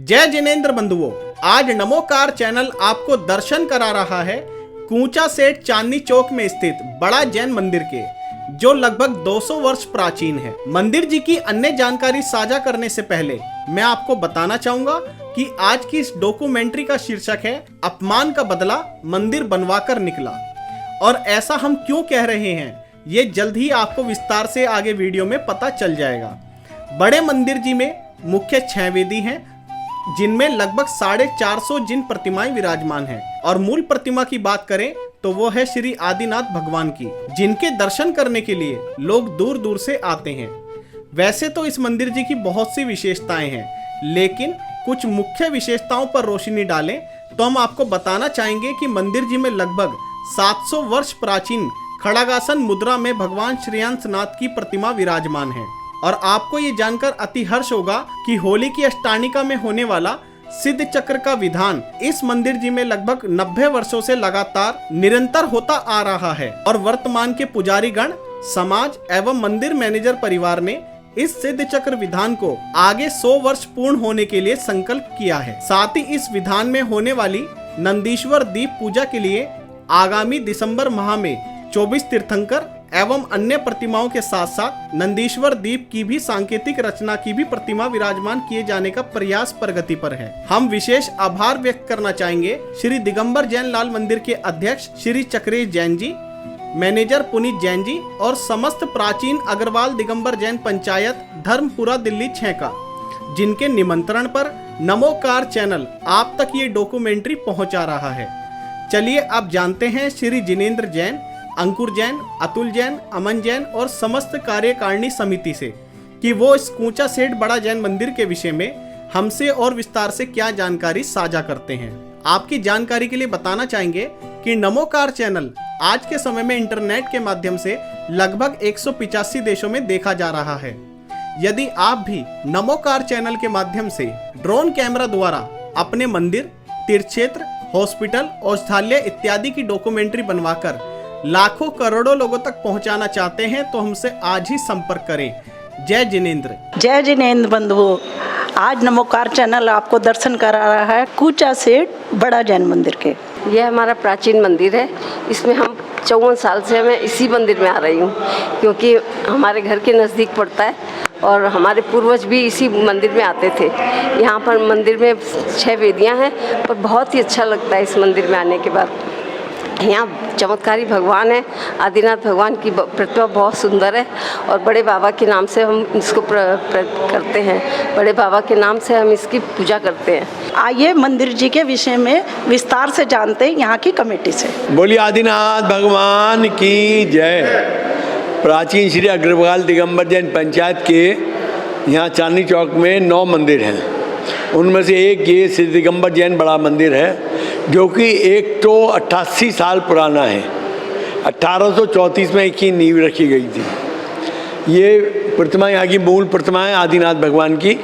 जय जिनेंद्र बंधुओं, आज नमोकार चैनल आपको दर्शन करा रहा है कूचा सेठ चांदनी चौक में स्थित बड़ा जैन मंदिर के, जो लगभग 200 वर्ष प्राचीन है। मंदिर जी की अन्य जानकारी साझा करने से पहले मैं आपको बताना चाहूंगा कि आज की इस डॉक्यूमेंट्री का शीर्षक है अपमान का बदला मंदिर बनवाकर निकला। और ऐसा हम क्यों कह रहे हैं ये जल्द ही आपको विस्तार से आगे वीडियो में पता चल जाएगा। बड़े मंदिर जी में मुख्य 6 वेदी हैं, जिनमें लगभग 450 जिन प्रतिमाएं विराजमान हैं। और मूल प्रतिमा की बात करें तो वो है श्री आदिनाथ भगवान की, जिनके दर्शन करने के लिए लोग दूर दूर से आते हैं। वैसे तो इस मंदिर जी की बहुत सी विशेषताएं हैं, लेकिन कुछ मुख्य विशेषताओं पर रोशनी डालें तो हम आपको बताना चाहेंगे कि मंदिर जी में लगभग 700 वर्ष प्राचीन खड़गासन मुद्रा में भगवान श्रेयांसनाथ की प्रतिमा विराजमान है। और आपको ये जानकर अति हर्ष होगा कि होली की अष्टानिका में होने वाला सिद्ध चक्र का विधान इस मंदिर जी में लगभग 90 वर्षों से लगातार निरंतर होता आ रहा है। और वर्तमान के पुजारी गण, समाज एवं मंदिर मैनेजर परिवार ने इस सिद्ध चक्र विधान को आगे 100 वर्ष पूर्ण होने के लिए संकल्प किया है। साथ ही इस विधान में होने वाली नंदीश्वर दीप पूजा के लिए आगामी दिसंबर माह में 24 तीर्थंकर एवं अन्य प्रतिमाओं के साथ साथ नंदीश्वर दीप की भी सांकेतिक रचना की भी प्रतिमा विराजमान किए जाने का प्रयास प्रगति पर है। हम विशेष आभार व्यक्त करना चाहेंगे श्री दिगंबर जैन लाल मंदिर के अध्यक्ष श्री चक्रेश जैन जी, मैनेजर पुनीत जैन जी और समस्त प्राचीन अग्रवाल दिगंबर जैन पंचायत धर्मपुरा दिल्ली 6 का, जिनके निमंत्रण पर नमोकार चैनल आप तक ये डॉक्यूमेंट्री पहुंचा रहा है। चलिए अब जानते हैं श्री जिनेंद्र जैन, अंकुर जैन, अतुल जैन, अमन जैन और समस्त कार्यकारिणी समिति से कि वो इस कूचा सेठ बड़ा जैन मंदिर के विषय में हमसे और विस्तार से क्या जानकारी साझा करते हैं। आपकी जानकारी के लिए बताना चाहेंगे कि नमोकार चैनल आज के समय में इंटरनेट के माध्यम से लगभग 185 देशों में देखा जा रहा है। यदि आप भी नमोकार चैनल के माध्यम से ड्रोन कैमरा द्वारा अपने मंदिर, तीर्थक्षेत्र, हॉस्पिटल, औषधालय इत्यादि की डॉक्यूमेंट्री बनवाकर लाखों करोड़ों लोगों तक पहुंचाना चाहते हैं तो हमसे आज ही संपर्क करें। जय जिनेंद्र। जय जिनेंद्र बंधुओं, आज नमोकार चैनल आपको दर्शन करा रहा है कूचा सेठ बड़ा जैन मंदिर के। यह हमारा प्राचीन मंदिर है। इसमें हम 54 साल से मैं इसी मंदिर में आ रही हूँ, क्योंकि हमारे घर के नज़दीक पड़ता है और हमारे पूर्वज भी इसी मंदिर में आते थे। यहाँ पर मंदिर में 6 वेदियाँ हैं और बहुत ही अच्छा लगता है इस मंदिर में आने के बाद। यहाँ चमत्कारी भगवान है, आदिनाथ भगवान की प्रतिमा बहुत सुंदर है और बड़े बाबा के नाम से हम इसको करते हैं। बड़े बाबा के नाम से हम इसकी पूजा करते हैं। आइए मंदिर जी के विषय में विस्तार से जानते हैं यहाँ की कमेटी से। बोलिए आदिनाथ भगवान की जय। प्राचीन श्री अग्रवाल दिगंबर जैन पंचायत के यहाँ चांदनी चौक में 9 मंदिर हैं। उनमें से एक ये श्री दिगंबर जैन बड़ा मंदिर है, जो कि 188 साल पुराना है। 1834 में इसकी नींव रखी गई थी। ये प्रतिमा यहाँ की मूल प्रतिमा है आदिनाथ भगवान की।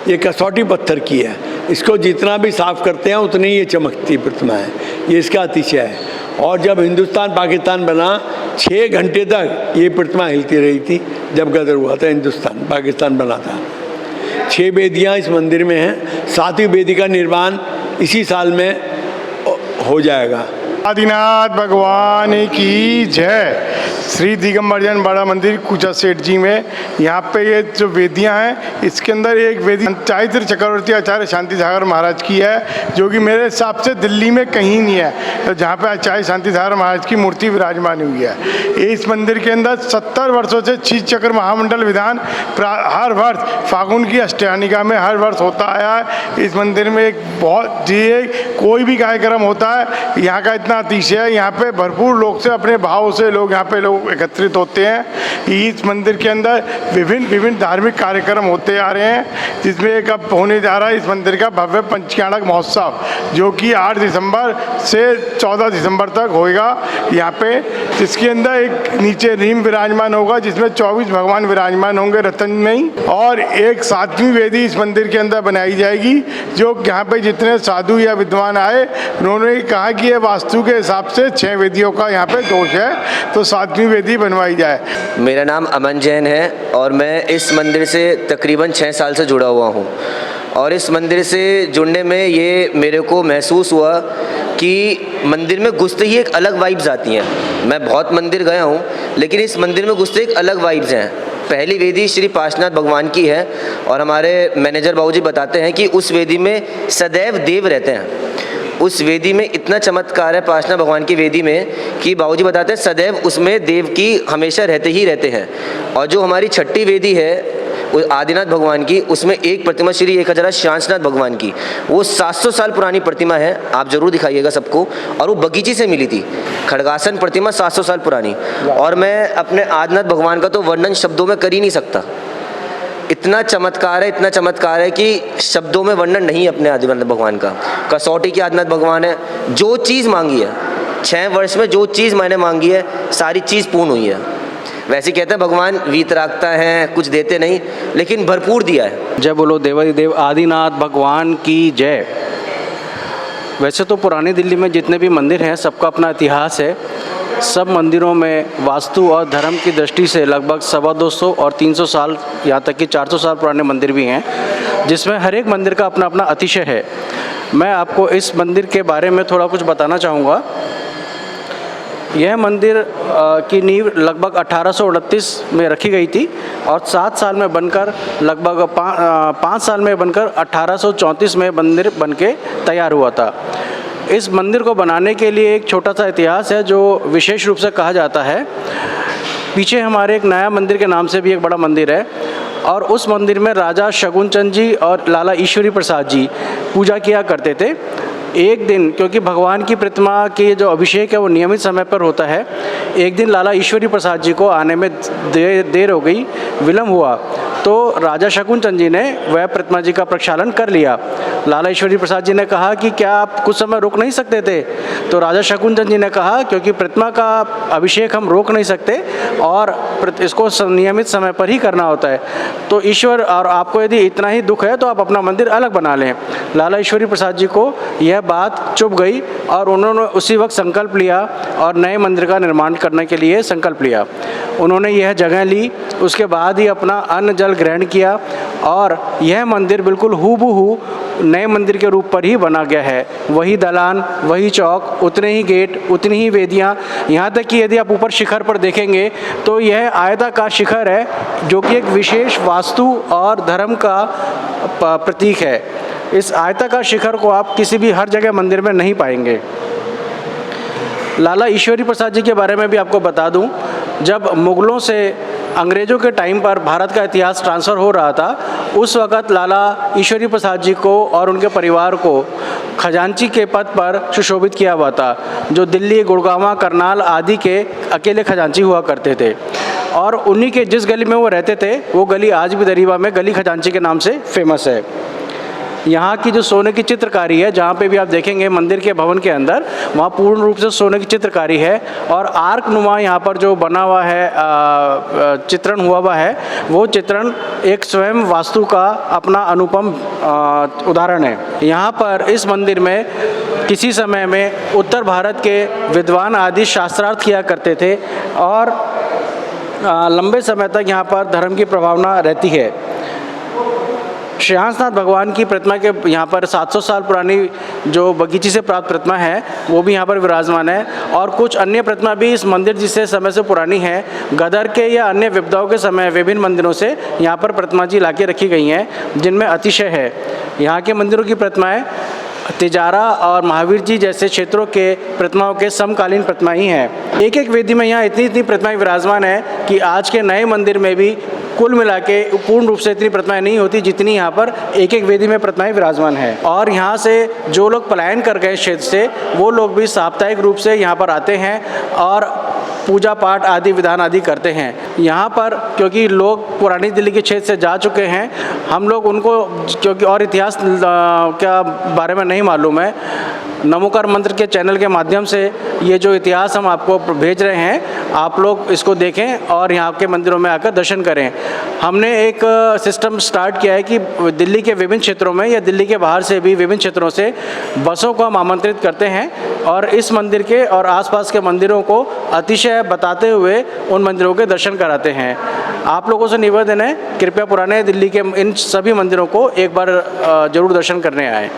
ये कसौटी पत्थर की है। इसको जितना भी साफ करते हैं उतनी ये चमकती प्रतिमा है। ये इसका अतिशय है। और जब हिंदुस्तान पाकिस्तान बना 6 घंटे तक ये प्रतिमा हिलती रही थी। जब गदर हुआ था हिंदुस्तान पाकिस्तान बना था। 6 वेदियाँ इस मंदिर में हैं। 7वीं वेदी का निर्माण इसी साल में हो जाएगा। आदिनाथ भगवान की जय। श्री दिगंबर जैन बड़ा मंदिर कूचा सेठ जी में यहाँ पे ये जो वेदियाँ हैं, इसके अंदर एक वेदी चारित्र चक्रवर्ती आचार्य शांति सागर महाराज की है, जो कि मेरे हिसाब से दिल्ली में कहीं नहीं है, तो जहाँ पे आचार्य शांति सागर महाराज की मूर्ति विराजमान हुई है। इस मंदिर के अंदर 70 वर्षों से शीत चक्र महामंडल विधान हर वर्ष फागुन की अष्टयानिका में हर वर्ष होता आया है। इस मंदिर में एक बहुत कोई भी कार्यक्रम होता है, यहाँ का इतना अतिशय है। यहाँ पे भरपूर लोग से अपने भाव से लोग यहाँ पे लोग एकत्रित होते हैं। इस मंदिर के अंदर विभिन्न धार्मिक कार्यक्रम होते आ रहे हैं, जिसमें एक अब होने जा रहा है इस मंदिर का भव्य पंचक्याणक महोत्सव, जो कि 8 दिसंबर से 14 दिसंबर तक होएगा यहाँ पे। जिसके अंदर एक नीचे नीम विराजमान होगा, जिसमें 24 भगवान विराजमान होंगे रतन में ही, और एक 7वीं वेदी इस मंदिर के अंदर बनाई जाएगी, जो यहाँ पे जितने साधु या विद्वान आए उन्होंने कहा कि ये वास्तु के हिसाब से 6 वेदियों का यहाँ पे दोष है, तो 7वीं वेदी बनवाई जाए। मेरा नाम अमन जैन है और मैं इस मंदिर से तकरीबन 6 साल से जुड़ा हुआ हूँ। और इस मंदिर से जुड़ने में ये मेरे को महसूस हुआ कि मंदिर में घुसते ही एक अलग वाइब्स आती हैं। मैं बहुत मंदिर गया हूँ, लेकिन इस मंदिर में घुसते एक अलग वाइब्स हैं। पहली वेदी श्री पार्श्वनाथ भगवान की है और हमारे मैनेजर बाबूजी बताते हैं कि उस वेदी में सदैव देव रहते हैं। उस वेदी में इतना चमत्कार है पार्श्वनाथ भगवान की वेदी में कि बाबूजी बताते हैं सदैव उसमें देव की हमेशा रहते ही रहते हैं। और जो हमारी छठी वेदी है आदिनाथ भगवान की, उसमें एक प्रतिमा श्री 1000 शांसनाथ भगवान की, वो 700 साल पुरानी प्रतिमा है। आप जरूर दिखाइएगा सबको। और वो बगीचे से मिली थी, खड़गासन प्रतिमा 700 साल पुरानी। और मैं अपने आदिनाथ भगवान का तो वर्णन शब्दों में कर ही नहीं सकता। इतना चमत्कार है, इतना चमत्कार है कि शब्दों में वर्णन नहीं है अपने आदिनाथ भगवान का। कसौटी के आदिनाथ भगवान है। जो चीज़ मांगी है 6 वर्ष में, जो चीज़ मैंने मांगी है सारी चीज़ पूर्ण हुई है। वैसे कहते हैं भगवान वीतरागता है, कुछ देते नहीं, लेकिन भरपूर दिया है। जय बोलो देवाधिदेव आदिनाथ भगवान की जय। वैसे तो पुरानी दिल्ली में जितने भी मंदिर हैं सबका अपना इतिहास है। सब मंदिरों में वास्तु और धर्म की दृष्टि से लगभग 250 और 300 साल, यहाँ तक कि 400 साल पुराने मंदिर भी हैं, जिसमें हर एक मंदिर का अपना अपना अतिशय है। मैं आपको इस मंदिर के बारे में थोड़ा कुछ बताना चाहूँगा। यह मंदिर की नींव लगभग 1829 में रखी गई थी और 7 साल में बनकर लगभग 5 साल में बनकर 1834 में मंदिर बनके तैयार हुआ था। इस मंदिर को बनाने के लिए एक छोटा सा इतिहास है जो विशेष रूप से कहा जाता है। पीछे हमारे एक नया मंदिर के नाम से भी एक बड़ा मंदिर है और उस मंदिर में राजा शगुन चंद जी और लाला ईश्वरी प्रसाद जी पूजा किया करते थे। एक दिन, क्योंकि भगवान की प्रतिमा की जो अभिषेक है वो नियमित समय पर होता है, एक दिन लाला ईश्वरी प्रसाद जी को आने में देर हो गई, विलम्ब हुआ, तो राजा शकुन चंद जी ने वह प्रतिमा जी का प्रक्षालन कर लिया। लाला ईश्वरी प्रसाद जी ने कहा कि क्या आप कुछ समय रोक नहीं सकते थे? तो राजा शकुन चंद जी ने कहा क्योंकि प्रतिमा का अभिषेक हम रोक नहीं सकते और इसको नियमित समय पर ही करना होता है, तो ईश्वर और आपको यदि इतना ही दुख है तो आप अपना मंदिर अलग बना लें। लाला ईश्वरी प्रसाद जी को यह बात चुभ गई और उन्होंने उसी वक्त संकल्प लिया और नए मंदिर का निर्माण करने के लिए संकल्प लिया। उन्होंने यह जगह ली, उसके बाद ही अपना अन्न जल ग्रहण किया और यह मंदिर बिल्कुल हूबहू नए मंदिर के रूप पर ही बना गया है। वही दलान, वही चौक, उतने ही गेट, उतनी ही वेदियाँ, यहाँ तक कि यदि आप ऊपर शिखर पर देखेंगे तो यह आयताकार शिखर है जो कि एक विशेष वास्तु और धर्म का प्रतीक है। इस आयताकार शिखर को आप किसी भी हर जगह मंदिर में नहीं पाएंगे। लाला ईश्वरी प्रसाद जी के बारे में भी आपको बता दूं, जब मुग़लों से अंग्रेज़ों के टाइम पर भारत का इतिहास ट्रांसफ़र हो रहा था, उस वक़्त लाला ईश्वरी प्रसाद जी को और उनके परिवार को खजांची के पद पर सुशोभित किया हुआ था, जो दिल्ली, गुड़गांव, करनाल आदि के अकेले खजांची हुआ करते थे। और उन्हीं के जिस गली में वो रहते थे वो गली आज भी दरीबा में गली खजांची के नाम से फेमस है। यहाँ की जो सोने की चित्रकारी है, जहाँ पे भी आप देखेंगे मंदिर के भवन के अंदर, वहाँ पूर्ण रूप से सोने की चित्रकारी है और आर्क नुमा यहाँ पर जो बना हुआ है, चित्रण हुआ है, वो चित्रण एक स्वयं वास्तु का अपना अनुपम उदाहरण है। यहाँ पर इस मंदिर में किसी समय में उत्तर भारत के विद्वान आदि शास्त्रार्थ किया करते थे और लंबे समय तक यहाँ पर धर्म की प्रभावना रहती है। श्रीहंसनाथ भगवान की प्रतिमा के यहाँ पर 700 साल पुरानी जो बगीचे से प्राप्त प्रतिमा है वो भी यहाँ पर विराजमान है और कुछ अन्य प्रतिमा भी इस मंदिर जिससे समय से पुरानी है। गदर के या अन्य विपदाओं के समय विभिन्न मंदिरों से यहाँ पर प्रतिमा जी लाके रखी गई हैं, जिनमें अतिशय है। यहाँ के मंदिरों की प्रतिमाएँ तिजारा और महावीर जी जैसे क्षेत्रों के प्रतिमाओं के समकालीन प्रतिमा ही हैं। एक एक वेदी में यहाँ इतनी प्रतिमाएँ विराजमान है कि आज के नए मंदिर में भी कुल मिला के पूर्ण रूप से इतनी प्रतिमाएं नहीं होती जितनी यहाँ पर एक एक वेदी में प्रतिमाएं विराजमान है। और यहाँ से जो लोग पलायन कर गए क्षेत्र से, वो लोग भी साप्ताहिक रूप से यहाँ पर आते हैं और पूजा पाठ आदि विधान आदि करते हैं। यहाँ पर क्योंकि लोग पुरानी दिल्ली के क्षेत्र से जा चुके हैं, हम लोग उनको क्योंकि और इतिहास क्या बारे में नहीं मालूम है, नमोकार मंत्र के चैनल के माध्यम से ये जो इतिहास हम आपको भेज रहे हैं, आप लोग इसको देखें और यहाँ के मंदिरों में आकर दर्शन करें। हमने एक सिस्टम स्टार्ट किया है कि दिल्ली के विभिन्न क्षेत्रों में या दिल्ली के बाहर से भी विभिन्न क्षेत्रों से बसों को हम आमंत्रित करते हैं और इस मंदिर के और आसपास के मंदिरों को अतिशय बताते हुए उन मंदिरों के दर्शन कराते हैं। आप लोगों से निवेदन है, कृपया पुराने दिल्ली के इन सभी मंदिरों को एक बार जरूर दर्शन करने आएँ।